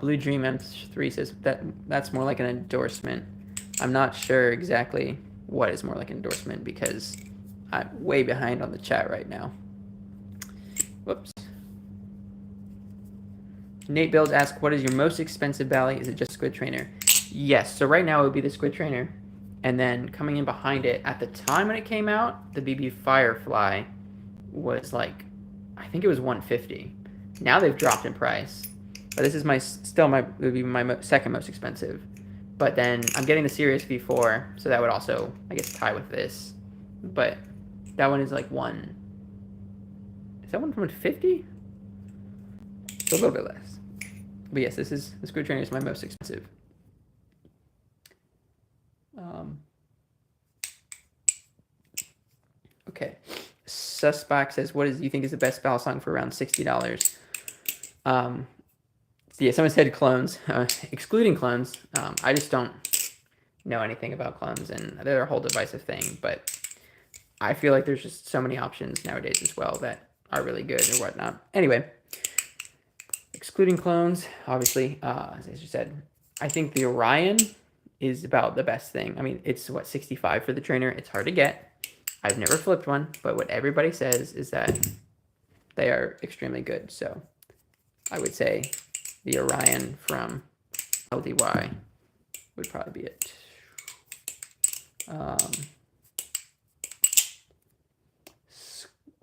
Blue Dream M3 says that's more like an endorsement. I'm not sure exactly what is more like an endorsement because I'm way behind on the chat right now. Whoops. Nate Builds asks, what is your most expensive bally? Is it just Squid Trainer? Yes. So right now it would be the Squid Trainer. And then coming in behind it, at the time when it came out, the BB Firefly was like, I think it was 150. Now they've dropped in price. But this is would be my second most expensive. But then I'm getting the Sirius V4, so that would also, I guess, tie with this. But that one is like is that one from 150? So a little bit less. But yes, the Squid Trainer is my most expensive. Okay. Suspect says, what do you think is the best balisong for around $60? Yeah, someone said clones. Excluding clones, I just don't know anything about clones, and they're a whole divisive thing, but I feel like there's just so many options nowadays as well that are really good or whatnot. Anyway, excluding clones, obviously, as you said, I think the Orion is about the best thing. I mean, it's what, 65 for the trainer. It's hard to get. I've never flipped one, but what everybody says is that they are extremely good. So I would say the Orion from LDY would probably be it.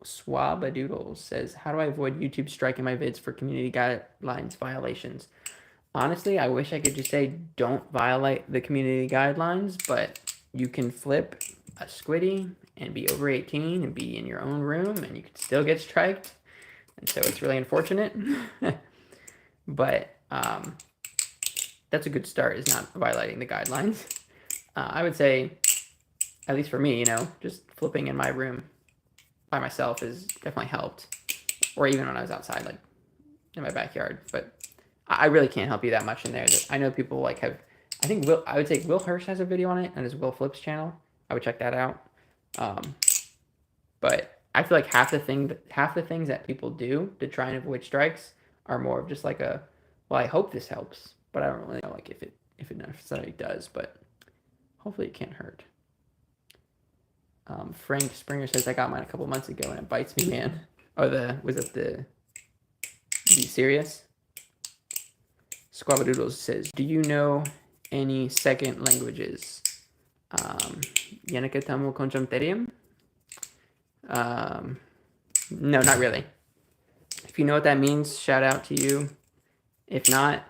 Swabadoodles says, how do I avoid YouTube striking my vids for community guidelines violations? Honestly, I wish I could just say don't violate the community guidelines, but you can flip a squiddy and be over 18 and be in your own room and you can still get striked. And so it's really unfortunate. But that's a good start, is not violating the guidelines. I would say, at least for me, just flipping in my room by myself has definitely helped. Or even when I was outside, like in my backyard. But I really can't help you that much in there. I know people like have, I think I would say Will Hirsch has a video on it on his Will Flips channel. I would check that out. But I feel like half the things that people do to try and avoid strikes are more of just like well, I hope this helps, but I don't really know like if it necessarily does, but hopefully it can't hurt. Frank Springer says, I got mine a couple months ago and it bites me, man. Oh, was it the Sirius? Squabadoodles says, do you know any second languages? Yanakatamu Conjunterium? No, not really. If you know what that means, shout out to you. If not,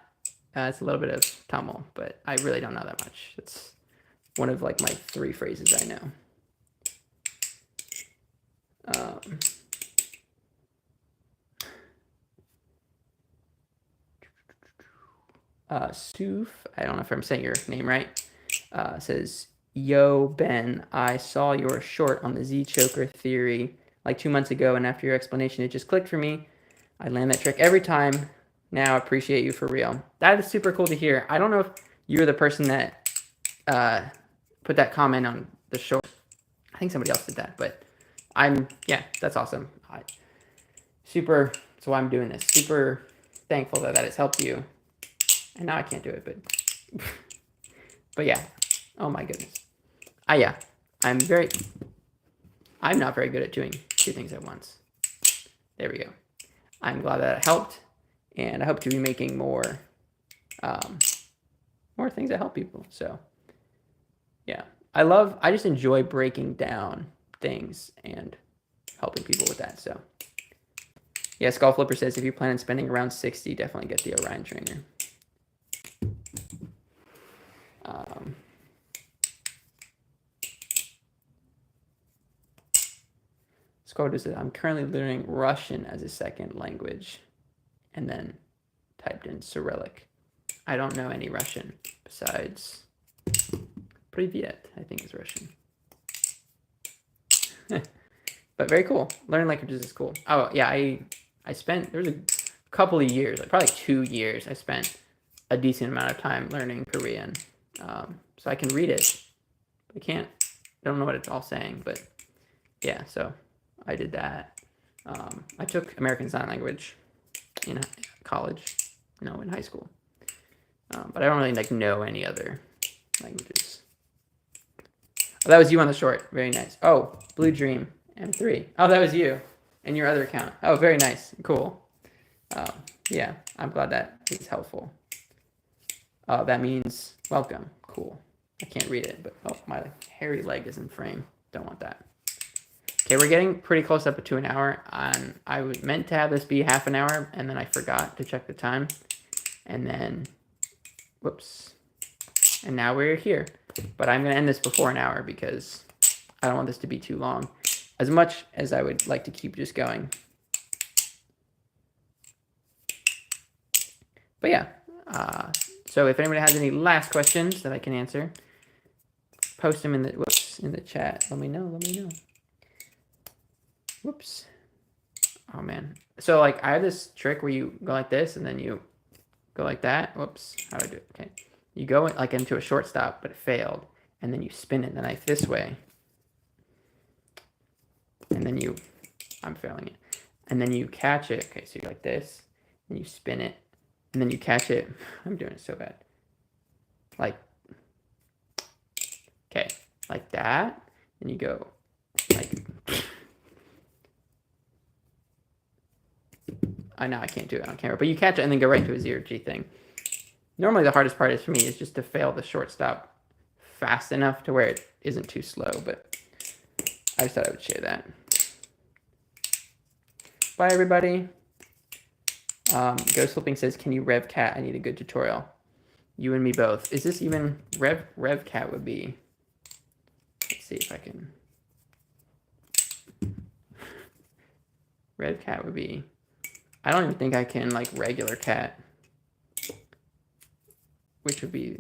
it's a little bit of Tamil, but I really don't know that much. It's one of like my 3 phrases I know. Suf, I don't know if I'm saying your name right, says, yo, Ben, I saw your short on the Z-choker theory like 2 months ago, and after your explanation, it just clicked for me. I land that trick every time. Now, I appreciate you for real. That is super cool to hear. I don't know if you're the person that put that comment on the short. I think somebody else did that, but yeah, that's awesome. That's why I'm doing this. Super thankful that has helped you. And now I can't do it, but yeah. Oh my goodness. Yeah. I'm not very good at doing 2 things at once. There we go. I'm glad that it helped, and I hope to be making more things that help people. So yeah, I just enjoy breaking down things and helping people with that. So yeah, Skull Flipper says, if you plan on spending around 60, definitely get the Orion trainer. Skoda says, I'm currently learning Russian as a second language, and then typed in Cyrillic. I don't know any Russian besides Privyet, I think is Russian. But very cool. Learning languages is cool. Oh yeah, I spent, there was a couple of years, like probably 2 years, I spent a decent amount of time learning Korean. So I can read it. I don't know what it's all saying, but yeah, so I did that. I took American Sign Language in college, in high school. But I don't really know any other languages. Oh, that was you on the short. Very nice. Oh, Blue Dream M3. Oh, that was you and your other account. Oh, very nice. Cool. Yeah, I'm glad that is helpful. That means welcome. Cool. I can't read it, but my hairy leg is in frame. Don't want that. Okay, we're getting pretty close up to an hour. I was meant to have this be half an hour, and then I forgot to check the time. And then, whoops. And now we're here. But I'm going to end this before an hour because I don't want this to be too long. As much as I would like to keep just going. But yeah. So if anybody has any last questions that I can answer, post them in the chat. Let me know. Whoops. Oh man. So I have this trick where you go like this and then you go like that. Whoops. How do I do it? Okay. You go into a shortstop, but it failed. And then you spin it the knife this way. And then I'm failing it. And then you catch it. Okay, so you're like this. And you spin it. And then you catch it. I'm doing it so bad. Okay, like that. And you go I know I can't do it on camera, but you catch it and then go right to a 0G thing. Normally the hardest part for me is just to fail the shortstop fast enough to where it isn't too slow, but I just thought I would share that. Bye everybody. Ghost Flipping says, can you rev cat? I need a good tutorial. You and me both. Is this even rev cat would be, let's see if I can. Rev cat would be, I don't even think I can regular cat. Which would be,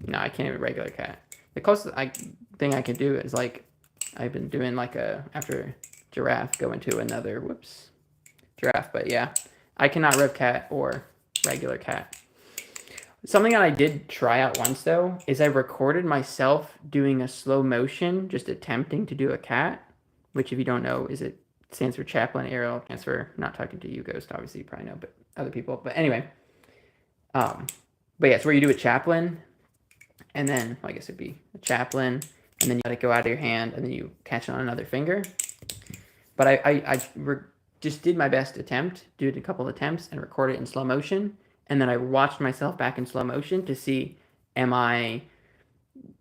no, I can't even regular cat. The closest thing I can do is I've been doing after giraffe go into another, giraffe, but yeah. I cannot rev cat or regular cat. Something that I did try out once though, is I recorded myself doing a slow motion, just attempting to do a cat, which if you don't know, it stands for chaplain aerial transfer. I'm not talking to you, Ghost, obviously you probably know, but other people. But anyway, but yeah, it's where you do a chaplain, and then I guess it'd be a chaplain, and then you let it go out of your hand, and then you catch it on another finger. But I just did my best attempt, did a couple of attempts, and record it in slow motion. And then I watched myself back in slow motion to see, am I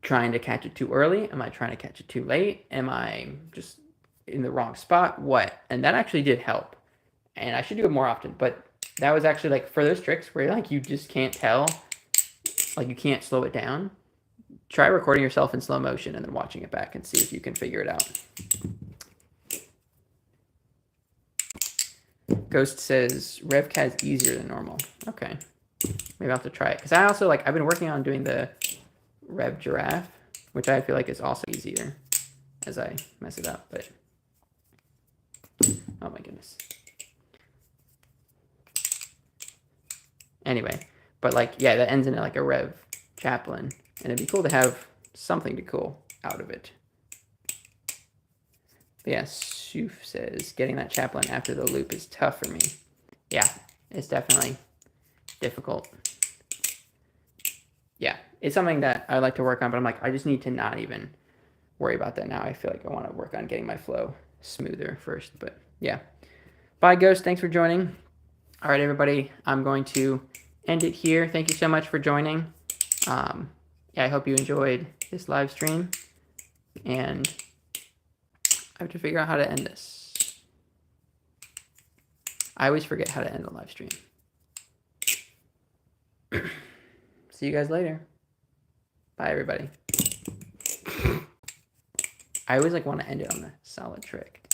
trying to catch it too early? Am I trying to catch it too late? Am I just in the wrong spot? What? And that actually did help. And I should do it more often. But that was actually for those tricks where you just can't tell, you can't slow it down. Try recording yourself in slow motion and then watching it back and see if you can figure it out. Ghost says RevCat is easier than normal. Okay, maybe I'll have to try it because I also I've been working on doing the Rev Giraffe, which I feel is also easier as I mess it up. But oh my goodness. Anyway, but yeah, that ends in a Rev chaplain, and it'd be cool to have something cool out of it. But yeah, Suf says, getting that chaplain after the loop is tough for me. Yeah, it's definitely difficult. Yeah, it's something that I like to work on, but I'm I just need to not even worry about that now. I feel I want to work on getting my flow smoother first, but yeah. Bye, Ghost. Thanks for joining. All right, everybody, I'm going to end it here. Thank you so much for joining. Yeah, I hope you enjoyed this live stream, and I have to figure out how to end this. I always forget how to end a live stream. See you guys later. Bye, everybody. I always want to end it on a solid trick.